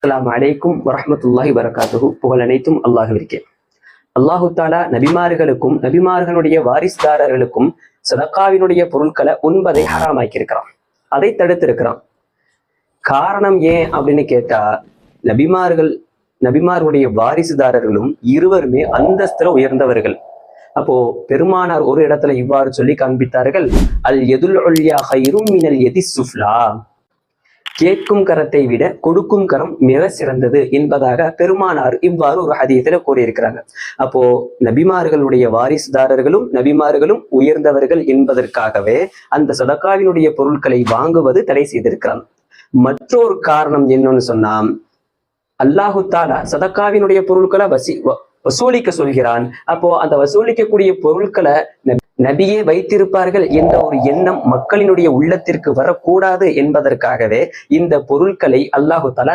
அஸ்ஸலாமு அலைக்கும் வரஹ்மத்துல்லாஹி வரகாத்துஹு. புகழ் அனைத்தும் அல்லாஹ்விற்கே. அல்லாஹு தாலா நபிமார்களுக்கும் நபிமார்களுடைய வாரிசுதாரர்களுக்கும் சதகாவினுடைய பொருட்களை உண்பதை ஹராமாக்கியிருக்கிறான், அதை தடுத்திருக்கிறான். காரணம் ஏன் அப்படின்னு கேட்டா, நபிமார்களுடைய வாரிசுதாரர்களும் இருவருமே அந்தஸ்துல உயர்ந்தவர்கள். அப்போ பெருமானார் ஒரு இடத்துல இவ்வாறு சொல்லி காண்பித்தார்கள், அல் யதுல் உல்யா கைரும் மினல் யதி சுஃப்லா, கேட்கும் கரத்தை விட கொடுக்கும் கரம் மிக சிறந்தது என்பதாக பெருமானார் இவ்வாறு ஒரு ஹதீஸில கூறியிருக்கிறாங்க. அப்போ நபிமார்களுடைய வாரிசுதாரர்களும் நபிமார்களும் உயர்ந்தவர்கள் என்பதற்காகவே அந்த சதகாவினுடைய பொருட்களை வாங்குவது தடை செய்திருக்கிறான். மற்றொரு காரணம் என்னன்னு சொன்னா, அல்லாஹு தாலா சதகாவினுடைய பொருட்களை வசூலிக்க சொல்கிறான். அப்போ அந்த வசூலிக்கக்கூடிய பொருட்களை நபியே வைத்திருப்பார்கள் என்ற ஒரு எண்ணம் மக்களினுடைய உள்ளத்திற்கு வரக்கூடாது என்பதற்காகவே இந்த பொருட்களை அல்லாஹு தஆலா